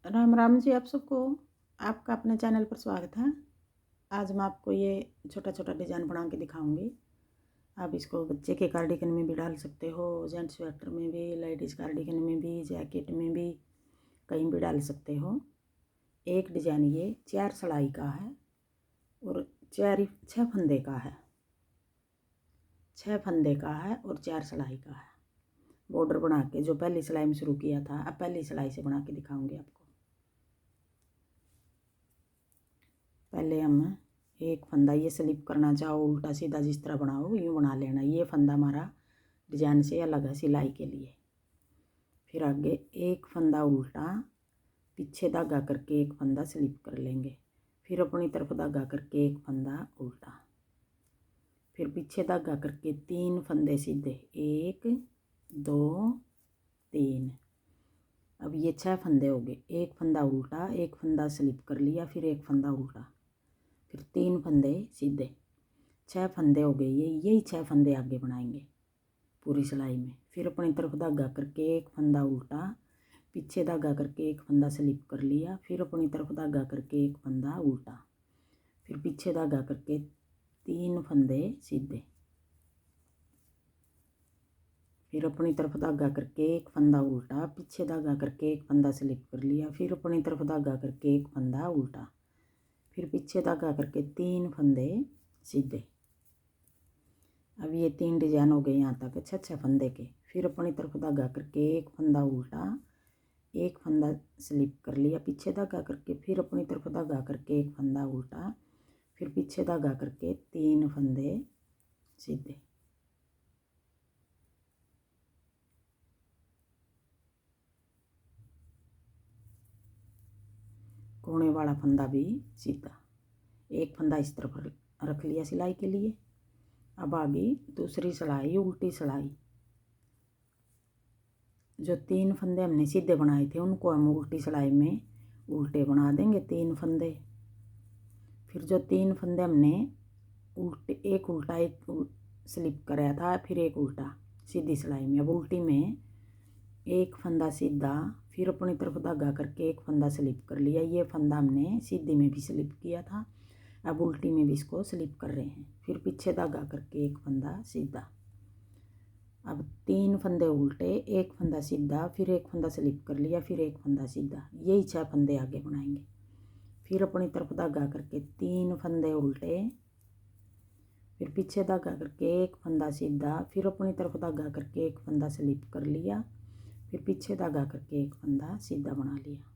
राम राम जी आप सबको। आपका अपने चैनल पर स्वागत है। आज मैं आपको ये छोटा छोटा डिज़ाइन बना के दिखाऊंगी। आप इसको बच्चे के कार्डिगन में भी डाल सकते हो, जेंट्स स्वेटर में भी, लेडीज़ कार्डिगन में भी, जैकेट में भी, कहीं भी डाल सकते हो। एक डिज़ाइन ये 4 सिलाई का है और 6 फंदे का है। 6 फंदे का है और 4 सिलाई का है। बॉर्डर बना के जो पहली सिलाई में शुरू किया था, अब पहली सिलाई से बना के दिखाऊंगी आपको। पहले हम एक फंदा ये स्लिप करना चाहो उल्टा सीधा जिस तरह बनाओ यूँ बना लेना। ये फंदा हमारा डिजाइन से अलग है सिलाई के लिए। फिर आगे एक फंदा उल्टा, पीछे धागा करके एक फंदा स्लिप कर लेंगे। फिर अपनी तरफ धागा करके एक फंदा उल्टा, फिर पीछे धागा करके 3 फंदे सीधे, 1 2 3। अब ये 6 फंदे हो गए। एक फंदा उल्टा, एक फंदा स्लिप कर लिया, फिर एक फंदा उल्टा, फिर 3 फंदे सीधे, 6 फंदे हो गए। यही 6 फंदे आगे बनाएंगे पूरी सिलाई में। फिर अपनी तरफ धागा करके एक फंदा उल्टा, पीछे धागा करके एक फंदा स्लिप कर लिया, फिर अपनी तरफ धागा करके एक फंदा उल्टा, फिर पीछे धागा करके 3 फंदे सीधे, फिर अपनी तरफ धागा करके एक फंदा उल्टा, पीछे धागा करके एक फंदा स्लिप कर लिया, फिर अपनी तरफ धागा करके एक फंदा उल्टा, फिर पीछे धागा करके 3 फंदे सीधे। अब ये 3 डिजाइन हो गए यहाँ तक 6 फंदे के। फिर अपनी तरफ धागा करके एक फंदा उल्टा, एक फंदा स्लिप कर लिया, पीछे धागा करके, फिर अपनी तरफ धागा करके एक फंदा उल्टा, फिर पीछे धागा करके 3 फंदे सीधे। कोने वाला फंदा भी सीधा, एक फंदा इस तरफ रख लिया सिलाई के लिए। अब आगे दूसरी सिलाई उल्टी सिलाई। जो 3 फंदे हमने सीधे बनाए थे उनको हम उल्टी सिलाई में उल्टे बना देंगे 3 फंदे। फिर जो 3 फंदे हमने उल्टे, एक उल्टा एक स्लिप कराया था, फिर एक उल्टा सीधी सिलाई में। अब उल्टी में एक फंदा सीधा, फिर अपनी तरफ धागा करके एक फंदा स्लिप कर लिया। ये फंदा हमने सीधी में भी स्लिप किया था, अब उल्टी में भी इसको स्लिप कर रहे हैं। फिर पीछे धागा करके एक फंदा सीधा। अब 3 फंदे उल्टे, एक फंदा सीधा, फिर एक फंदा स्लिप कर लिया, फिर एक फंदा सीधा। यही 6 फंदे आगे बनाएंगे। फिर अपनी तरफ धागा करके 3 फंदे उल्टे, फिर पीछे धागा करके एक फंदा सीधा, फिर अपनी तरफ धागा करके एक फंदा स्लिप कर लिया, फिर पीछे धागा करके एक फंदा सीधा बना लिया।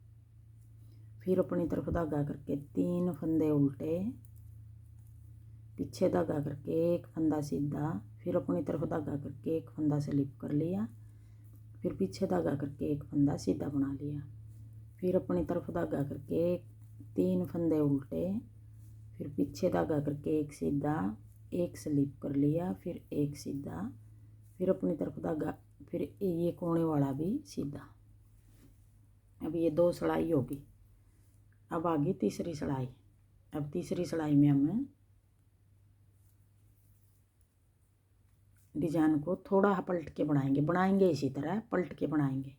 फिर अपनी तरफ धागा करके 3 फंदे उल्टे, पीछे धागा करके एक फंदा सीधा, फिर अपनी तरफ धागा करके एक फंदा स्लिप कर लिया, फिर पीछे धागा करके एक फंदा सीधा बना लिया। फिर अपनी तरफ धागा करके 3 फंदे उल्टे, फिर पीछे धागा करके एक सीधा, एक स्लिप कर लिया, फिर एक सीधा, फिर अपनी तरफ धागा, फिर ये कोने वाला भी सीधा। अब ये 2 सिलाई होगी। अब आगे तीसरी सिलाई। अब तीसरी सिलाई में हम डिजाइन को थोड़ा पलट के बनाएंगे इसी तरह पलट के बनाएंगे।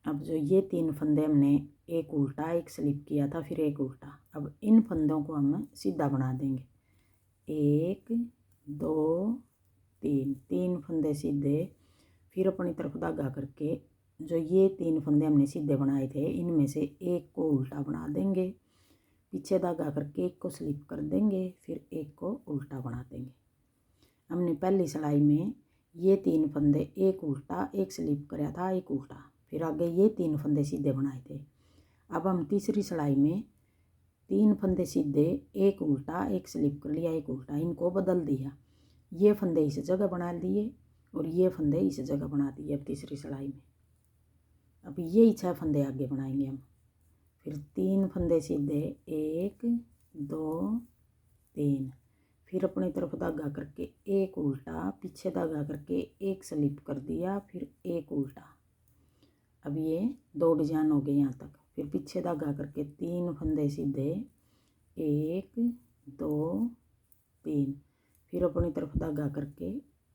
अब जो ये 3 फंदे हमने एक उल्टा एक स्लिप किया था, फिर एक उल्टा, अब इन फंदों को हम सीधा बना देंगे। 1 2 3 फंदे सीधे, फिर अपनी तरफ धागा करके जो ये 3 फंदे हमने सीधे बनाए थे इनमें से एक को उल्टा बना देंगे, पीछे धागा करके एक को स्लिप कर देंगे, फिर एक को उल्टा बना देंगे। हमने पहली सिलाई में ये 3 फंदे एक उल्टा एक स्लिप कराया था, एक उल्टा, फिर आगे ये 3 फंदे सीधे बनाए थे। अब हम तीसरी सिलाई में 3 फंदे सीधे, एक उल्टा एक स्लिप कर लिया, एक उल्टा, इनको बदल दिया। ये फंदे इस जगह बना दिए और ये फंदे इस जगह बना दिए। अब तीसरी सिलाई में अब यही 6 फंदे आगे बनाएंगे हम। फिर 3 फंदे सीधे, 1 2 3, फिर अपनी तरफ धागा करके एक उल्टा, पीछे धागा करके एक स्लिप कर दिया, फिर एक उल्टा। अब ये 2 डिजाइन हो गए यहाँ तक। फिर पीछे धागा करके 3 फंदे सीधे, 1 2 3, फिर अपनी तरफ धागा करके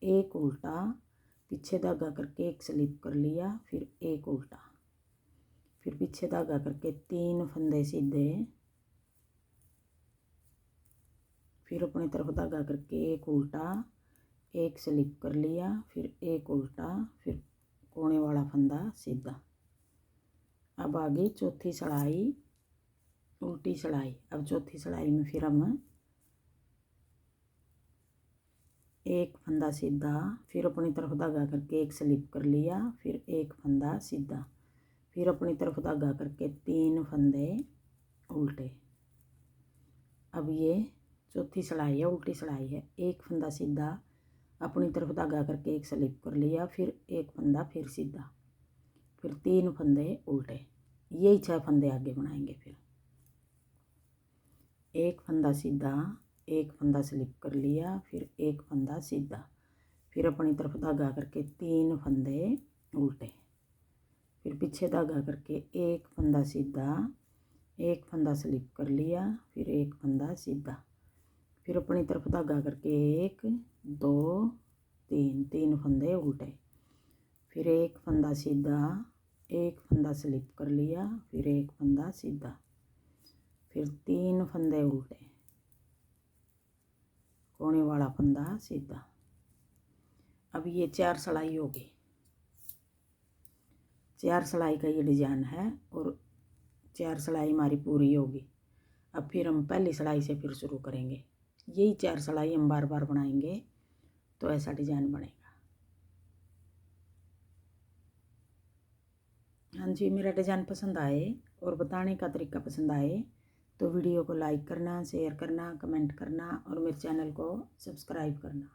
एक उल्टा, पीछे धागा करके एक स्लिप कर लिया, फिर एक उल्टा, फिर पीछे धागा करके 3 फंदे सीधे, फिर अपनी तरफ धागा करके एक उल्टा, एक स्लिप कर लिया, फिर एक उल्टा, फिर कोने वाला फंदा सीधा। अब आगे चौथी सलाई, उल्टी सलाई। अब चौथी सलाई में फिर हम एक फंदा सीधा, फिर अपनी तरफ धागा करके एक स्लिप कर लिया, फिर एक फंदा सीधा, फिर अपनी तरफ धागा करके 3 फंदे उल्टे। अब ये चौथी सलाई है, उल्टी सलाई है। एक फंदा सीधा, अपनी तरफ धागा करके एक स्लिप कर लिया, फिर एक फंदा फिर सीधा, फिर 3 फंदे उल्टे। यही 6 फंदे आगे बनाएंगे। फिर एक फंदा सीधा, एक फंदा स्लिप कर लिया, फिर एक फंदा सीधा, फिर अपनी तरफ धागा करके 3 फंदे उल्टे, फिर पीछे धागा करके एक फंदा सीधा, एक फंदा स्लिप कर लिया, फिर एक फंदा सीधा, फिर अपनी तरफ धागा करके 1 2 3 3 फंदे उल्टे, फिर एक फंदा सीधा, एक फंदा स्लिप कर लिया, फिर एक फंदा सीधा, फिर 3 फंदे उल्टे, कोने वाला फंदा सीधा। अब ये 4 सलाई होगी। 4 सलाई का ये डिजाइन है और 4 सलाई हमारी पूरी होगी। अब फिर हम पहली सलाई से फिर शुरू करेंगे। यही 4 सलाई हम बार बार बनाएंगे तो ऐसा डिजाइन बनेगा। हाँ जी, मेरा डिजाइन पसंद आए और बताने का तरीका पसंद आए तो वीडियो को लाइक करना, शेयर करना, कमेंट करना और मेरे चैनल को सब्सक्राइब करना।